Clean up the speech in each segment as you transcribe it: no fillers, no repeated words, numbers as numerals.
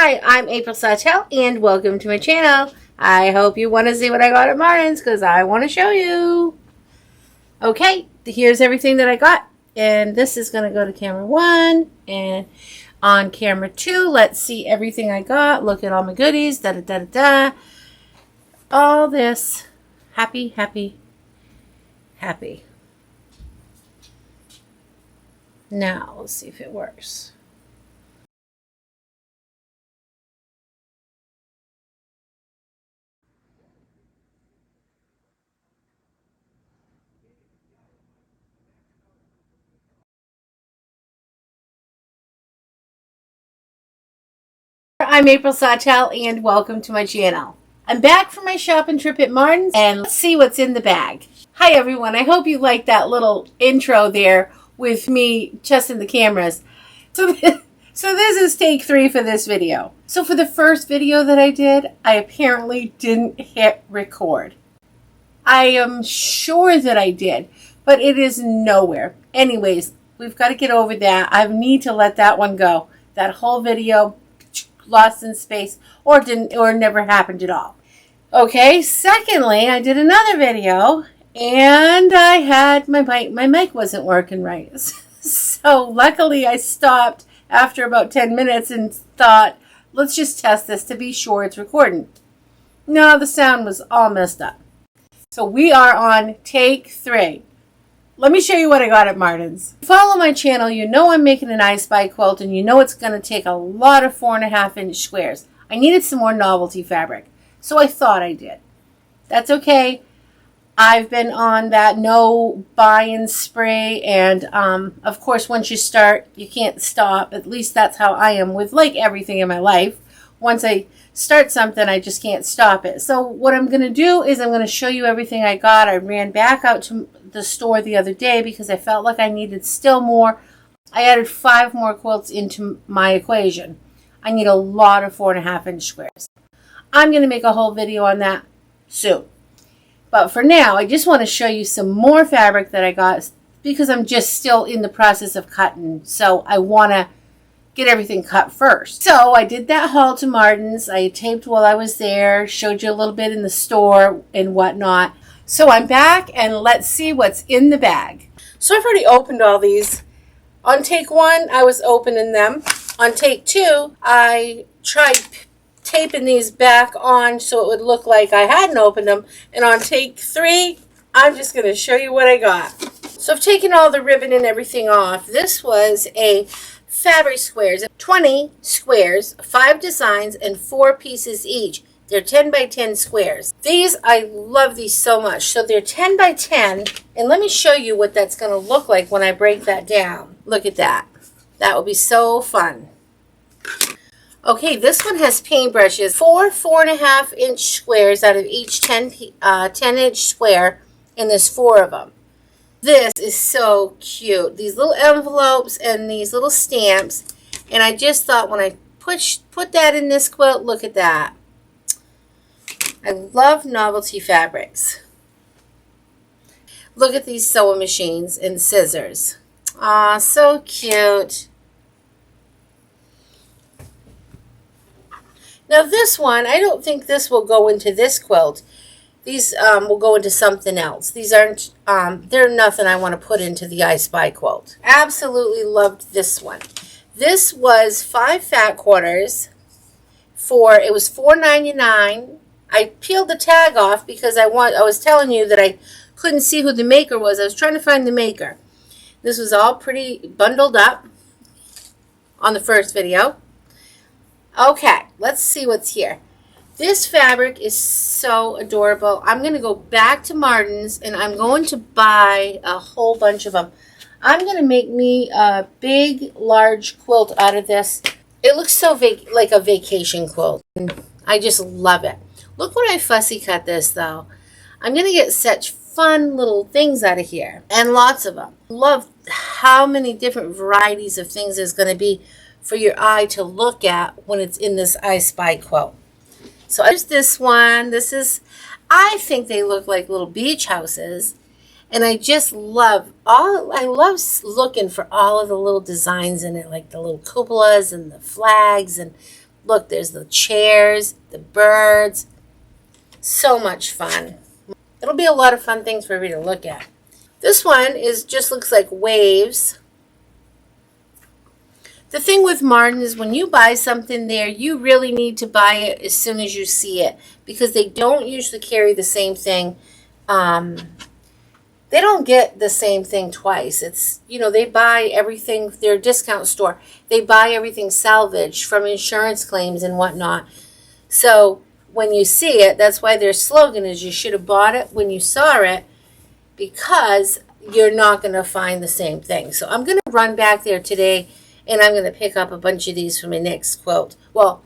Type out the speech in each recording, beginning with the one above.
Hi, I'm April Sawtelle, and welcome to my channel. I hope you want to see what I got at Mardens, because I want to show you. Okay, here's everything that I got, and this is going to go to camera 1, and on camera 2, let's see everything I got. Look at all my goodies, da-da-da-da-da. All this. Happy, happy, happy. Now, let's see if it works. I'm April Sawtelle, and welcome to my channel. I'm back from my shopping trip at Marden, and let's see what's in the bag. Hi everyone, I hope you liked that little intro there with me testing the cameras. So this is take 3 for this video. So for the first video that I did, I apparently didn't hit record. I am sure that I did, but it is nowhere. Anyways, we've got to get over that. I need to let that one go. That whole video lost in space, or never happened at all. Okay, secondly, I did another video and I had my mic wasn't working right. So luckily I stopped after about 10 minutes and thought, let's just test this to be sure it's recording. No, the sound was all messed up. So we are on take 3. Let me show you what I got at Mardens. If you follow my channel, you know I'm making an I Spy quilt, and you know it's going to take a lot of 4.5-inch squares. I needed some more novelty fabric, so I thought I did. That's okay. I've been on that no buy and spray, and of course once you start, you can't stop. At least that's how I am with like everything in my life. Once I start something, I just can't stop it. So what I'm going to do is I'm going to show you everything I got. I ran back out to the store the other day because I felt like I needed still more. I added 5 more quilts into my equation. I need a lot of 4.5-inch squares. I'm going to make a whole video on that soon. But for now, I just want to show you some more fabric that I got because I'm just still in the process of cutting. So I want to get everything cut first. So I did that haul to Marden's. I taped while I was there, showed you a little bit in the store and whatnot. So I'm back, and let's see what's in the bag. So I've already opened all these. On take 1, I was opening them. On take 2, I tried taping these back on so it would look like I hadn't opened them. And on take 3, I'm just going to show you what I got. So I've taken all the ribbon and everything off. This was a fabric squares, 20 squares, 5 designs, and 4 pieces each. They're 10 by 10 squares. These, I love these so much. So they're 10 by 10, and let me show you what that's going to look like when I break that down. Look at that. That will be so fun. Okay, this one has paintbrushes. 4 4.5-inch squares out of each 10-inch square, and there's 4 of them. This is so cute. These little envelopes and these little stamps. And I just thought when I put that in this quilt, look at that. I love novelty fabrics. Look at these sewing machines and scissors. Aw, so cute. Now this one, I don't think this will go into this quilt. These will go into something else. These aren't, they're nothing I want to put into the I Spy quilt. Absolutely loved this one. This was 5 fat quarters it was $4.99. I peeled the tag off because I was telling you that I couldn't see who the maker was. I was trying to find the maker. This was all pretty bundled up on the first video. Okay, let's see what's here. This fabric is so adorable. I'm going to go back to Marden's and I'm going to buy a whole bunch of them. I'm going to make me a big, large quilt out of this. It looks so like a vacation quilt. I just love it. Look when I fussy cut this, though. I'm going to get such fun little things out of here. And lots of them. Love how many different varieties of things there's going to be for your eye to look at when it's in this I Spy quilt. So there's this one. This is, I think they look like little beach houses. And I just love I love looking for all of the little designs in it, like the little cupolas and the flags and Look, there's the chairs, the birds. So much fun. It'll be a lot of fun things for me to look at. This one just looks like waves. The thing with Marden is when you buy something there, you really need to buy it as soon as you see it, because they don't usually carry the same thing. They don't get the same thing twice. It's, they buy everything, they're a discount store. They buy everything salvaged from insurance claims and whatnot. So when you see it, that's why their slogan is you should have bought it when you saw it, because you're not going to find the same thing. So I'm going to run back there today, and I'm going to pick up a bunch of these for my next quilt. Well,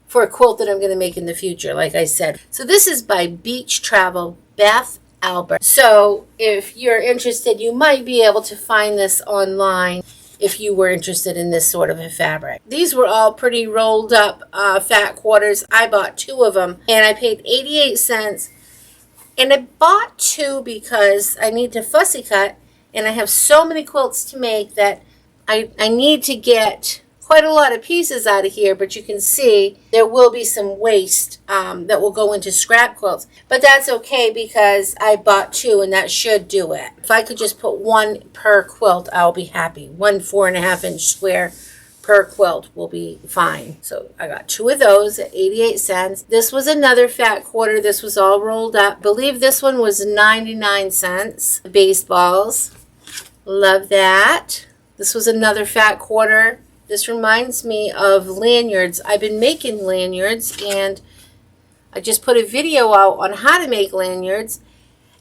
for a quilt that I'm going to make in the future, like I said. So this is by Beach Travel, Beth Albert. So if you're interested, you might be able to find this online if you were interested in this sort of a fabric. These were all pretty rolled up fat quarters. I bought 2 of them, and I paid 88 cents. And I bought 2 because I need to fussy cut, and I have so many quilts to make that I need to get quite a lot of pieces out of here, but you can see there will be some waste that will go into scrap quilts. But that's okay because I bought 2, and that should do it. If I could just put 1 per quilt, I'll be happy. 1 4.5-inch square per quilt will be fine. So I got 2 of those at 88 cents. This was another fat quarter. This was all rolled up. I believe this one was 99 cents. Baseballs. Love that. This was another fat quarter. This reminds me of lanyards. I've been making lanyards, and I just put a video out on how to make lanyards,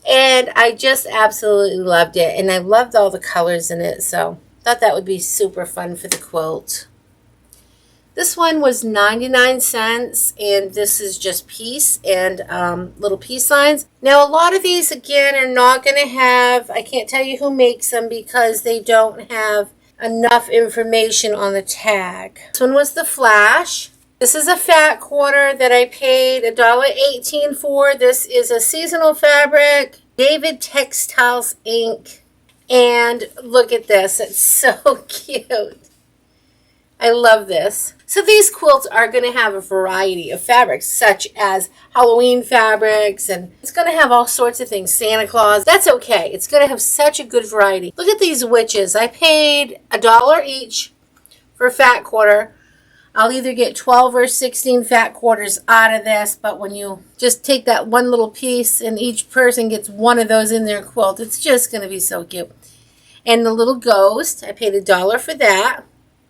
and I just absolutely loved it. And I loved all the colors in it, so thought that would be super fun for the quilt. This one was 99 cents, and this is just peace and little peace signs. Now, a lot of these, again, are not going to have, I can't tell you who makes them because they don't have enough information on the tag. This one was the Flash. This is a fat quarter that I paid $1.18 for. This is a seasonal fabric, David Textiles Inc. And look at this. It's so cute. I love this. So these quilts are going to have a variety of fabrics, such as Halloween fabrics, and it's going to have all sorts of things. Santa Claus. That's okay. It's going to have such a good variety. Look at these witches. I paid $1 each for a fat quarter. I'll either get 12 or 16 fat quarters out of this, but when you just take that one little piece and each person gets one of those in their quilt, it's just going to be so cute. And the little ghost, I paid $1 for that.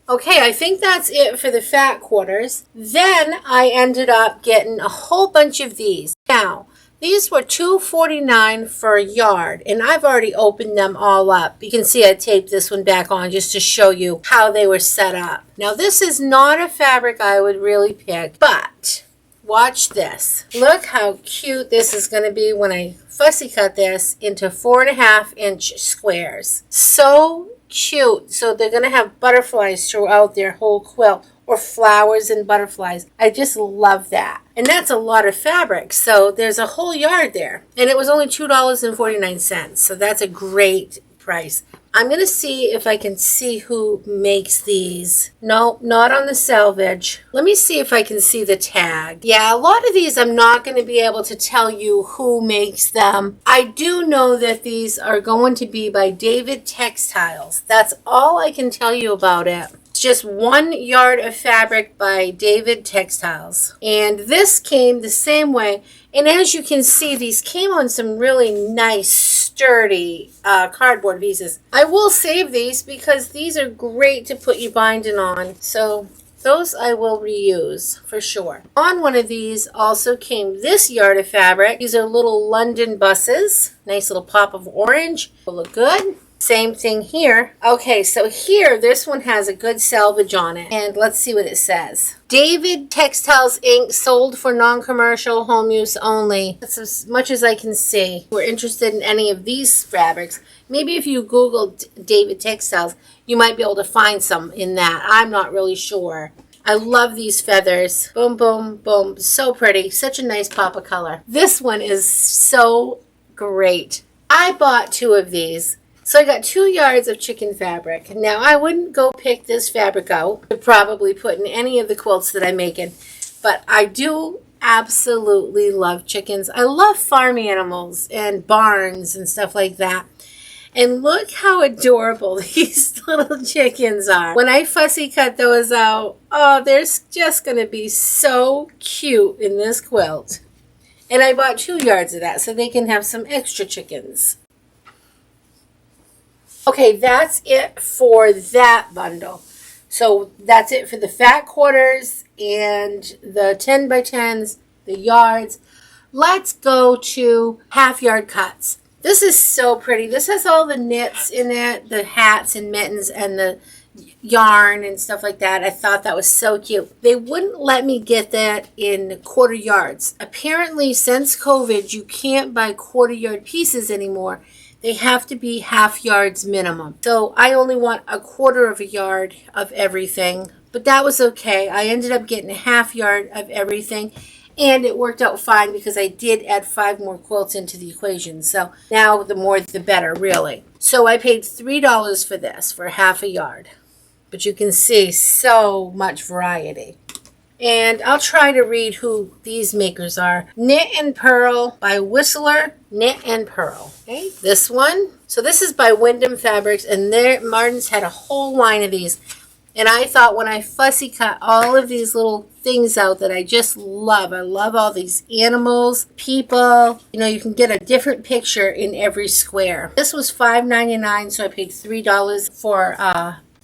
Okay, I think that's it for the fat quarters. Then I ended up getting a whole bunch of these. Now, these were $2.49 for a yard, and I've already opened them all up. You can see I taped this one back on just to show you how they were set up. Now, this is not a fabric I would really pick, but watch this. Look how cute this is going to be when I fussy cut this into 4.5-inch squares. So cute. So they're going to have butterflies throughout their whole quilt, or flowers and butterflies. I just love that. And that's a lot of fabric. So there's a whole yard there. And it was only $2.49. So that's a great price. I'm going to see if I can see who makes these. No, not on the salvage. Let me see if I can see the tag. Yeah, a lot of these I'm not going to be able to tell you who makes them. I do know that these are going to be by David Textiles. That's all I can tell you about it. It's just 1 yard of fabric by David Textiles. And this came the same way. And as you can see, these came on some really nice, sturdy cardboard pieces. I will save these because these are great to put your binding on. So those I will reuse for sure. On one of these also came this yard of fabric. These are little London buses. Nice little pop of orange. Will look good. Same thing here. Okay, so here, this one has a good salvage on it. And let's see what it says. David Textiles Inc. sold for non-commercial home use only. That's as much as I can see. If we're interested in any of these fabrics, maybe if you Googled David Textiles, you might be able to find some in that. I'm not really sure. I love these feathers. Boom, boom, boom. So pretty. Such a nice pop of color. This one is so great. I bought 2 of these. So I got 2 yards of chicken fabric. Now I wouldn't go pick this fabric out to probably put in any of the quilts that I'm making, but I do absolutely love chickens. I love farm animals and barns and stuff like that. And look how adorable these little chickens are. When I fussy cut those out, oh, they're just going to be so cute in this quilt. And I bought 2 yards of that so they can have some extra chickens. Okay, that's it for that bundle. So that's it for the fat quarters and the 10 by 10s, the yards. Let's go to half yard cuts. This is so pretty. This has all the knits in it, the hats and mittens and the yarn and stuff like that. I thought that was so cute. They wouldn't let me get that in quarter yards. Apparently, since COVID, you can't buy quarter yard pieces anymore. They have to be half yards minimum. So I only want a quarter of a yard of everything, but that was okay. I ended up getting a half yard of everything, and it worked out fine because I did add 5 more quilts into the equation. So now the more the better, really. So I paid $3 for this, for half a yard. But you can see so much variety. And I'll try to read who these makers are. Knit and Purl by Whistler Knit and Purl. Okay, this one. So this is by Wyndham Fabrics, and Mardens had a whole line of these. And I thought when I fussy cut all of these little things out that I just love. I love all these animals, people. You know, you can get a different picture in every square. This was $5.99, so I paid $3 for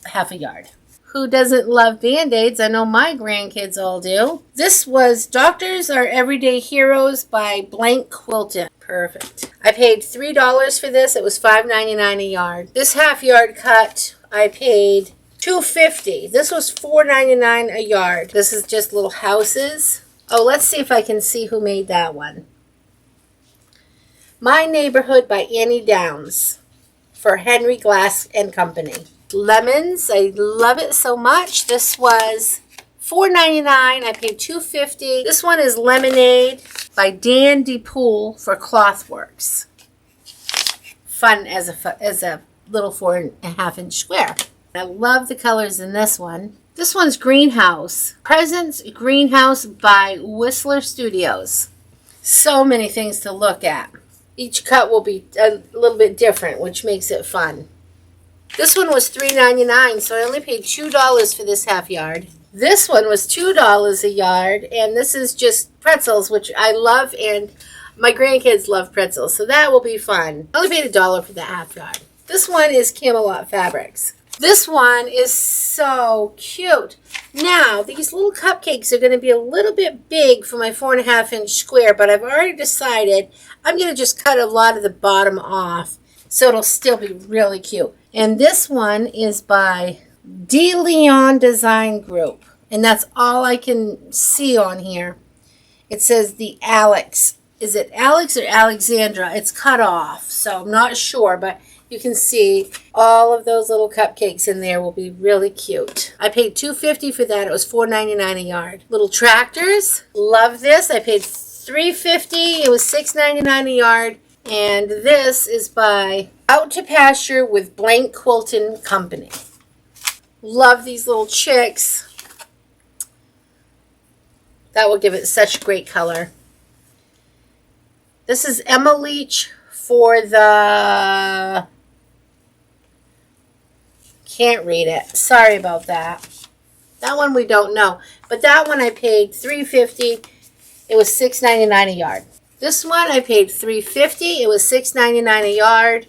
half a yard. Who doesn't love BandAids? I know my grandkids all do. This was Doctors Are Everyday Heroes by Blank Quilting. Perfect. I paid $3 for this. It was $5.99 a yard. This half yard cut, I paid $2.50. This was $4.99 a yard. This is just little houses. Oh, let's see if I can see who made that one. My Neighborhood by Annie Downs for Henry Glass and Company. Lemons, I love it so much. This was $4.99. I paid $2.50. This one is Lemonade by Dan DePool for Clothworks. Fun as a little 4.5 inch square. I love the colors in this one. This one's Greenhouse. Presents Greenhouse by Whistler Studios. So many things to look at. Each cut will be a little bit different, which makes it fun. This one was $3.99, so I only paid $2 for this half yard. This one was $2 a yard, and this is just pretzels, which I love, and my grandkids love pretzels, so that will be fun. I only paid $1 for the half yard. This one is Camelot Fabrics. This one is so cute. Now, these little cupcakes are going to be a little bit big for my 4.5 inch square, but I've already decided I'm going to just cut a lot of the bottom off, so it'll still be really cute. And this one is by De Leon Design Group. And that's all I can see on here. It says the Alex. Is it Alex or Alexandra? It's cut off, so I'm not sure. But you can see all of those little cupcakes in there will be really cute. I paid $2.50 for that. It was $4.99 a yard. Little tractors. Love this. I paid $3.50. It was $6.99 a yard. And this is by Out to Pasture with Blank Quilting Company. Love these little chicks. That will give it such great color. This is Emma Leach for the... Can't read it. Sorry about that. That one we don't know. But that one I paid $3.50. It was $6.99 a yard. This one I paid $3.50. It was $6.99 a yard.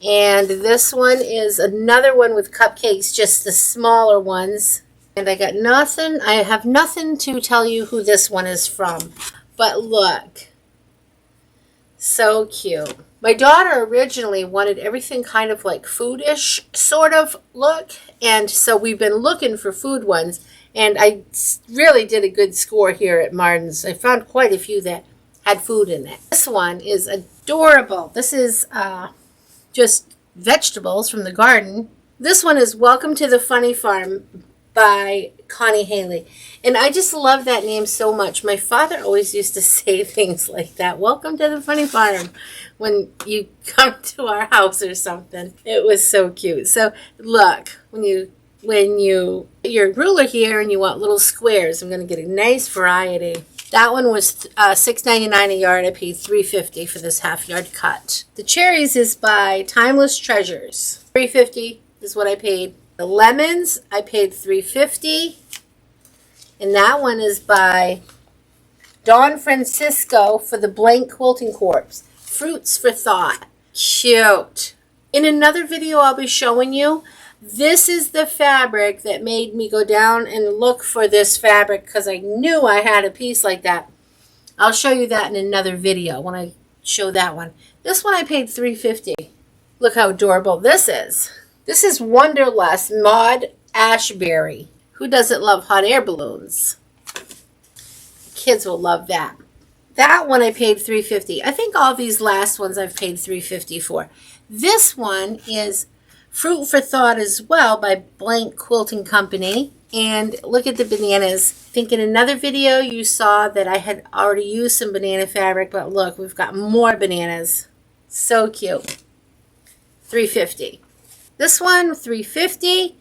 And this one is another one with cupcakes, just the smaller ones. And I got nothing. I have nothing to tell you who this one is from. But look. So cute. My daughter originally wanted everything kind of like food-ish sort of look. And so we've been looking for food ones. And I really did a good score here at Marden's. I found quite a few that had food in it. This one is adorable. This is just vegetables from the garden. This one is Welcome to the Funny Farm by Connie Haley. And I just love that name so much. My father always used to say things like that. Welcome to the funny farm when you come to our house or something. It was so cute. So look, when you your ruler here and you want little squares, I'm going to get a nice variety. That one was $6.99 a yard. I paid $3.50 for this half-yard cut. The cherries is by Timeless Treasures. $3.50 is what I paid. The lemons, I paid $3.50. And that one is by Don Francisco for the Blank Quilting Corpse. Fruits for Thought. Cute. In another video I'll be showing you, this is the fabric that made me go down and look for this fabric because I knew I had a piece like that. I'll show you that in another video when I show that one. This one I paid $3.50. Look how adorable this is. This is Wonderlust Maud Ashberry. Who doesn't love hot air balloons? Kids will love that. That one I paid $3.50. I think all these last ones I've paid $3.50 for. This one is Fruit for Thought as well by Blank Quilting Company. And look at the bananas. I think in another video you saw that I had already used some banana fabric, but look, we've got more bananas. So cute. $3.50. This one, $3.50.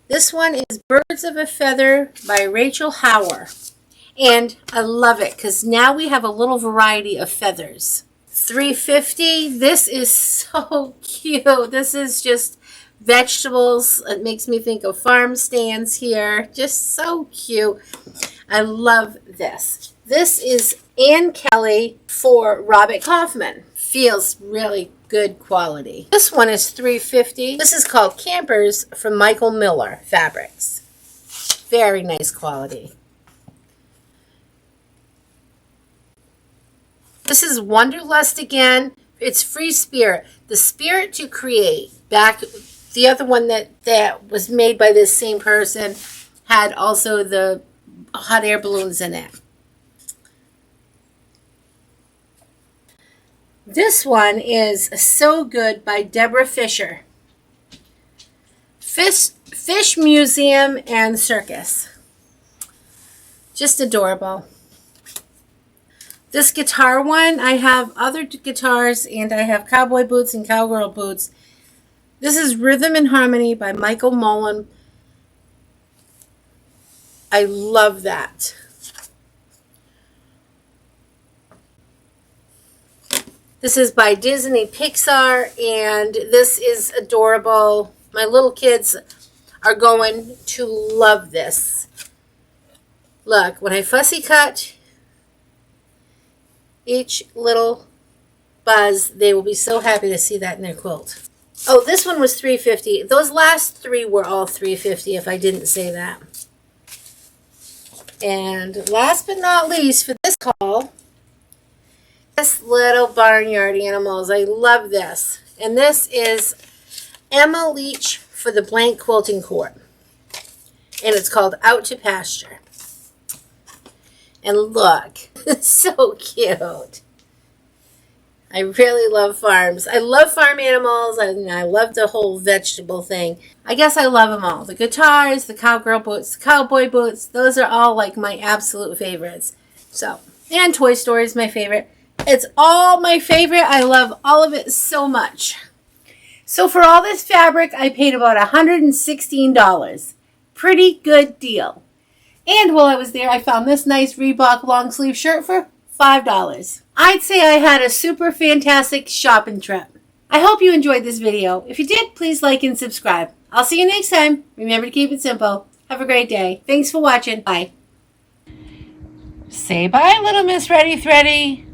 This one is Birds of a Feather by Rachel Hauer. And I love it because now we have a little variety of feathers. $3.50. This is so cute. This is just vegetables. It makes me think of farm stands here. Just so cute. I love this. This is Ann Kelly for Robert Kaufman. Feels really good quality. This one is $3.50. This is called Campers from Michael Miller Fabrics. Very nice quality. This is Wonderlust again. It's Free Spirit. The Spirit to Create. Back, the other one that was made by this same person had also the hot air balloons in it. This one is So Good by Deborah Fisher. Fish Museum and Circus. Just adorable. This guitar one, I have other guitars and I have cowboy boots and cowgirl boots. This is Rhythm and Harmony by Michael Mullen. I love that. This is by Disney Pixar, and this is adorable. My little kids are going to love this. Look, when I fussy cut each little buzz, they will be so happy to see that in their quilt. Oh, this one was $3.50. Those last three were all $3.50 if I didn't say that. And last but not least for this haul, this little barnyard animals. I love this. And this is Emma Leach for the Blank Quilting Corp. And it's called Out to Pasture. And look, it's so cute. I really love farms. I love farm animals. And I love the whole vegetable thing. I guess I love them all. The guitars, the cowgirl boots, the cowboy boots. Those are all like my absolute favorites. So, and Toy Story is my favorite. It's all my favorite. I love all of it so much. So for all this fabric, I paid about $116. Pretty good deal. And while I was there, I found this nice Reebok long sleeve shirt for $5. I'd say I had a super fantastic shopping trip. I hope you enjoyed this video. If you did, please like and subscribe. I'll see you next time. Remember to keep it simple. Have a great day. Thanks for watching. Bye. Say bye, little Miss Reddy Thready.